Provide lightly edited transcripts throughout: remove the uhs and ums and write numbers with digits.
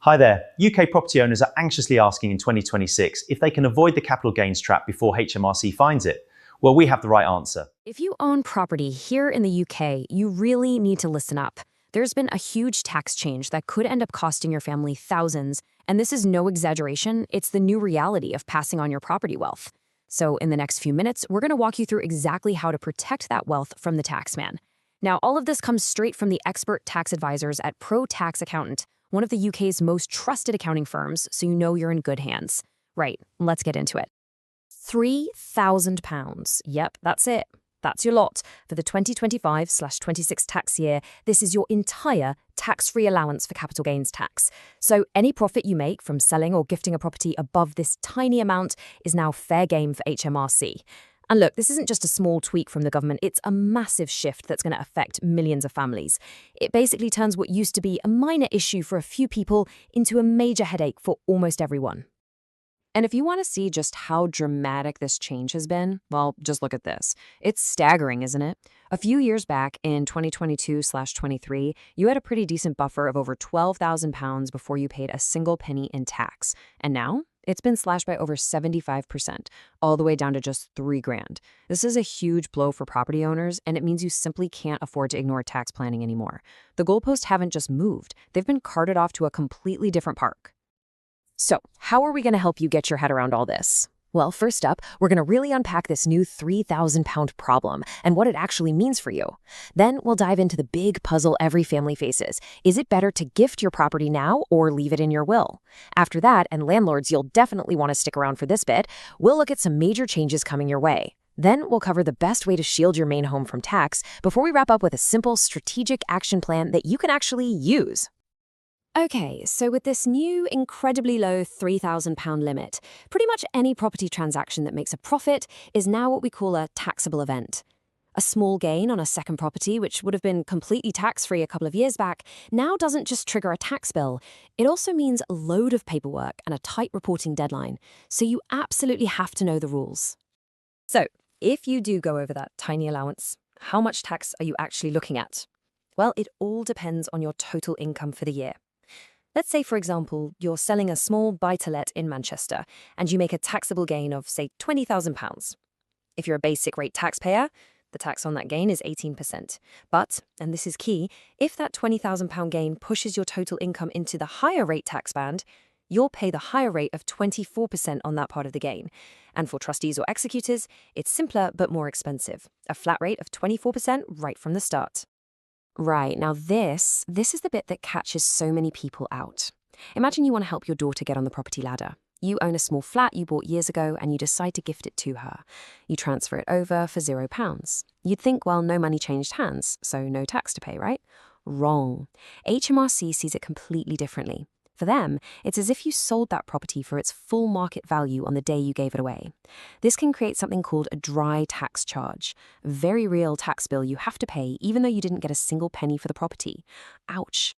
Hi there. UK property owners are anxiously asking in 2026 if they can avoid the capital gains trap before HMRC finds it. Well, we have the right answer. If you own property here in the UK, you really need to listen up. There's been a huge tax change that could end up costing your family thousands, and this is no exaggeration, it's the new reality of passing on your property wealth. So in the next few minutes, we're going to walk you through exactly how to protect that wealth from the taxman. Now, all of this comes straight from the expert tax advisors at Pro Tax Accountant, one of the UK's most trusted accounting firms, so you know you're in good hands. Right, let's get into it. £3,000. Yep, that's it. That's your lot. For the 2025/26 tax year, this is your entire tax-free allowance for capital gains tax. So any profit you make from selling or gifting a property above this tiny amount is now fair game for HMRC. And look, this isn't just a small tweak from the government, it's a massive shift that's going to affect millions of families. It basically turns what used to be a minor issue for a few people into a major headache for almost everyone. And if you want to see just how dramatic this change has been, well, just look at this. It's staggering, isn't it? A few years back in 2022/23, you had a pretty decent buffer of over £12,000 before you paid a single penny in tax. And now it's been slashed by over 75%, all the way down to just $3,000. This is a huge blow for property owners, and it means you simply can't afford to ignore tax planning anymore. The goalposts haven't just moved, they've been carted off to a completely different park. So, how are we going to help you get your head around all this? Well, first up, we're going to really unpack this new £3,000 problem and what it actually means for you. Then we'll dive into the big puzzle every family faces. Is it better to gift your property now or leave it in your will? After that, and landlords, you'll definitely want to stick around for this bit, we'll look at some major changes coming your way. Then we'll cover the best way to shield your main home from tax before we wrap up with a simple strategic action plan that you can actually use. Okay, so with this new, incredibly low £3,000 limit, pretty much any property transaction that makes a profit is now what we call a taxable event. A small gain on a second property, which would have been completely tax-free a couple of years back, now doesn't just trigger a tax bill. It also means a load of paperwork and a tight reporting deadline, so you absolutely have to know the rules. So, if you do go over that tiny allowance, how much tax are you actually looking at? Well, it all depends on your total income for the year. Let's say, for example, you're selling a small buy-to-let in Manchester and you make a taxable gain of, say, £20,000. If you're a basic rate taxpayer, the tax on that gain is 18%. But, and this is key, if that £20,000 gain pushes your total income into the higher rate tax band, you'll pay the higher rate of 24% on that part of the gain. And for trustees or executors, it's simpler but more expensive. A flat rate of 24% right from the start. Right, now this is the bit that catches so many people out. Imagine you want to help your daughter get on the property ladder. You own a small flat you bought years ago and you decide to gift it to her. You transfer it over for £0. You'd think, well, no money changed hands, so no tax to pay, right? Wrong. HMRC sees it completely differently. For them, it's as if you sold that property for its full market value on the day you gave it away. This can create something called a dry tax charge, a very real tax bill you have to pay even though you didn't get a single penny for the property. Ouch.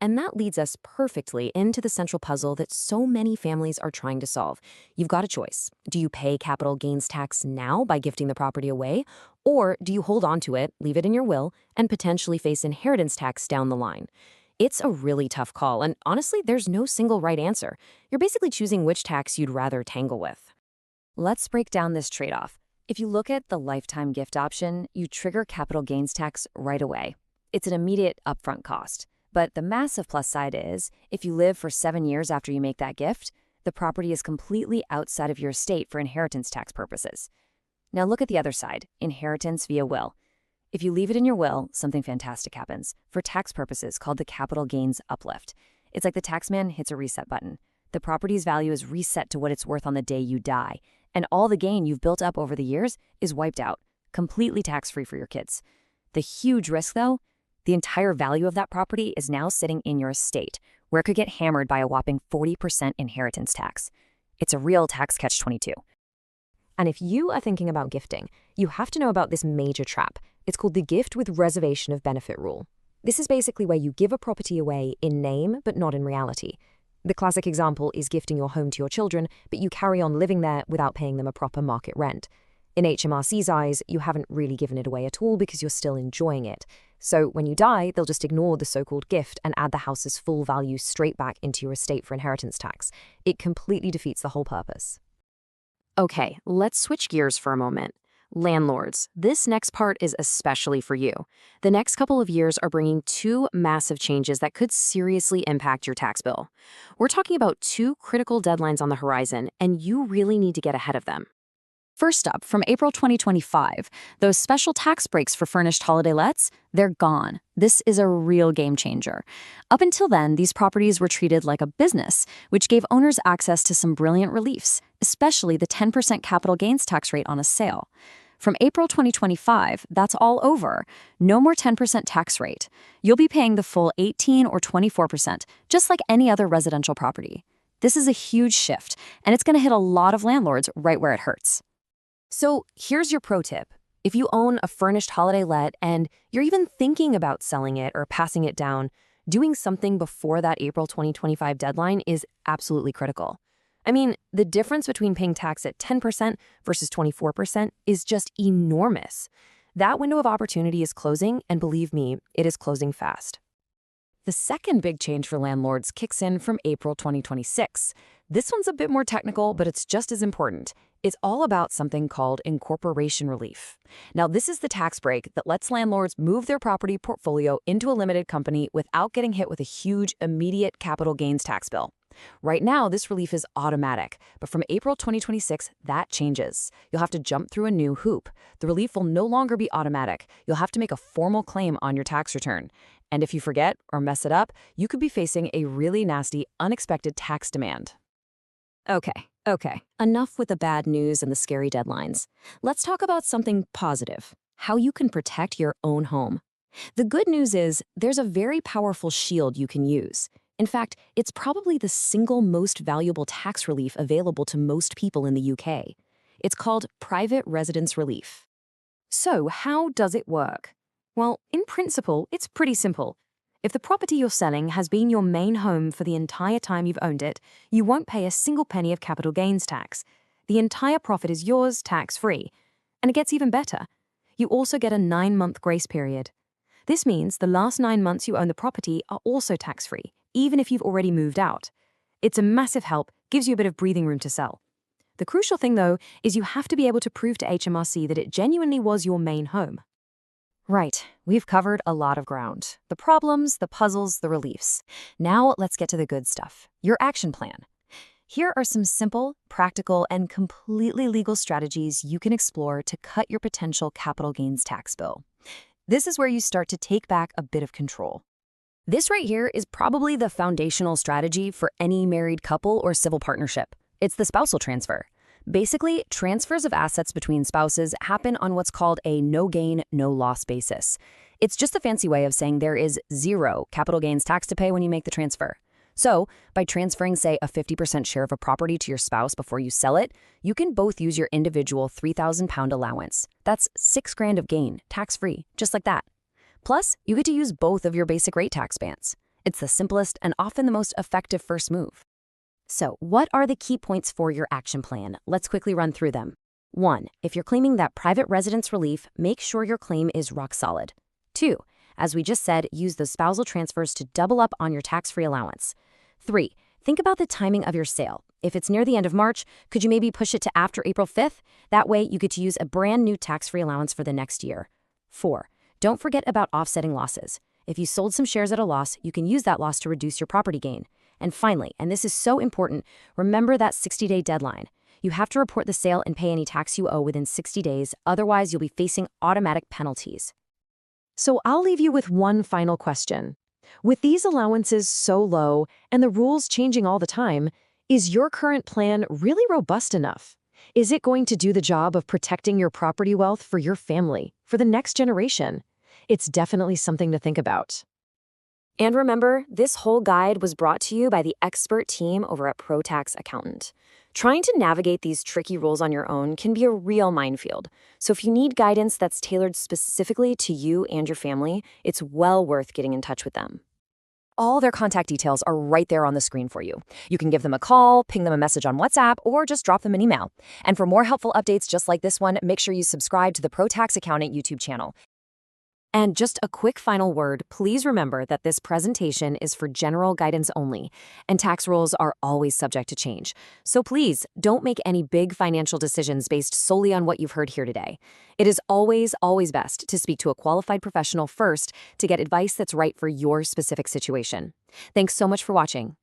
And that leads us perfectly into the central puzzle that so many families are trying to solve. You've got a choice. Do you pay capital gains tax now by gifting the property away, or do you hold on to it, leave it in your will, and potentially face inheritance tax down the line? It's a really tough call, and honestly, there's no single right answer. You're basically choosing which tax you'd rather tangle with. Let's break down this trade-off. If you look at the lifetime gift option, you trigger capital gains tax right away. It's an immediate upfront cost. But the massive plus side is, if you live for 7 years after you make that gift, the property is completely outside of your estate for inheritance tax purposes. Now look at the other side, inheritance via will. If you leave it in your will, something fantastic happens, for tax purposes called the capital gains uplift. It's like the taxman hits a reset button. The property's value is reset to what it's worth on the day you die, and all the gain you've built up over the years is wiped out, completely tax-free for your kids. The huge risk, though, the entire value of that property is now sitting in your estate, where it could get hammered by a whopping 40% inheritance tax. It's a real tax catch-22. And if you are thinking about gifting, you have to know about this major trap. It's called the gift with reservation of benefit rule. This is basically where you give a property away in name, but not in reality. The classic example is gifting your home to your children, but you carry on living there without paying them a proper market rent. In HMRC's eyes, you haven't really given it away at all because you're still enjoying it. So when you die, they'll just ignore the so-called gift and add the house's full value straight back into your estate for inheritance tax. It completely defeats the whole purpose. Okay, let's switch gears for a moment. Landlords, this next part is especially for you. The next couple of years are bringing two massive changes that could seriously impact your tax bill. We're talking about two critical deadlines on the horizon, and you really need to get ahead of them. First up, from April 2025, those special tax breaks for furnished holiday lets, they're gone. This is a real game changer. Up until then, these properties were treated like a business, which gave owners access to some brilliant reliefs, especially the 10% capital gains tax rate on a sale. From April 2025, that's all over. No more 10% tax rate. You'll be paying the full 18 or 24%, just like any other residential property. This is a huge shift, and it's going to hit a lot of landlords right where it hurts. So here's your pro tip. If you own a furnished holiday let and you're even thinking about selling it or passing it down, doing something before that April 2025 deadline is absolutely critical. I mean, the difference between paying tax at 10% versus 24% is just enormous. That window of opportunity is closing, and believe me, it is closing fast. The second big change for landlords kicks in from April 2026. This one's a bit more technical, but it's just as important. It's all about something called incorporation relief. Now, this is the tax break that lets landlords move their property portfolio into a limited company without getting hit with a huge, immediate capital gains tax bill. Right now, this relief is automatic, but from April 2026, that changes. You'll have to jump through a new hoop. The relief will no longer be automatic. You'll have to make a formal claim on your tax return. And if you forget or mess it up, you could be facing a really nasty, unexpected tax demand. Okay. Enough with the bad news and the scary deadlines. Let's talk about something positive, how you can protect your own home. The good news is there's a very powerful shield you can use. In fact, it's probably the single most valuable tax relief available to most people in the UK. It's called private residence relief. So how does it work? Well, in principle, it's pretty simple. If the property you're selling has been your main home for the entire time you've owned it, you won't pay a single penny of capital gains tax. The entire profit is yours tax-free. And it gets even better. You also get a 9-month grace period. This means the last 9 months you own the property are also tax-free, even if you've already moved out. It's a massive help, gives you a bit of breathing room to sell. The crucial thing, though, is you have to be able to prove to HMRC that it genuinely was your main home. Right, we've covered a lot of ground. The problems, the puzzles, the reliefs. Now let's get to the good stuff, your action plan. Here are some simple, practical, and completely legal strategies you can explore to cut your potential capital gains tax bill. This is where you start to take back a bit of control. This right here is probably the foundational strategy for any married couple or civil partnership. It's the spousal transfer. Basically, transfers of assets between spouses happen on what's called a no-gain, no-loss basis. It's just a fancy way of saying there is zero capital gains tax to pay when you make the transfer. So, by transferring, say, a 50% share of a property to your spouse before you sell it, you can both use your individual £3,000 allowance. That's $6,000 of gain, tax-free, just like that. Plus, you get to use both of your basic rate tax bands. It's the simplest and often the most effective first move. So, what are the key points for your action plan? Let's quickly run through them. 1. If you're claiming that private residence relief, make sure your claim is rock solid. 2. As we just said, use those spousal transfers to double up on your tax-free allowance. 3. Think about the timing of your sale. If it's near the end of March, could you maybe push it to after April 5th? That way, you get to use a brand new tax-free allowance for the next year. 4. Don't forget about offsetting losses. If you sold some shares at a loss, you can use that loss to reduce your property gain. And finally, and this is so important, remember that 60-day deadline. You have to report the sale and pay any tax you owe within 60 days, otherwise you'll be facing automatic penalties. So I'll leave you with one final question. With these allowances so low and the rules changing all the time, is your current plan really robust enough? Is it going to do the job of protecting your property wealth for your family, for the next generation? It's definitely something to think about. And remember, this whole guide was brought to you by the expert team over at ProTax Accountant. Trying to navigate these tricky rules on your own can be a real minefield. So if you need guidance that's tailored specifically to you and your family, it's well worth getting in touch with them. All their contact details are right there on the screen for you. You can give them a call, ping them a message on WhatsApp, or just drop them an email. And for more helpful updates just like this one, make sure you subscribe to the ProTax Accountant YouTube channel. And just a quick final word, please remember that this presentation is for general guidance only, and tax rules are always subject to change. So please don't make any big financial decisions based solely on what you've heard here today. It is always, always best to speak to a qualified professional first to get advice that's right for your specific situation. Thanks so much for watching.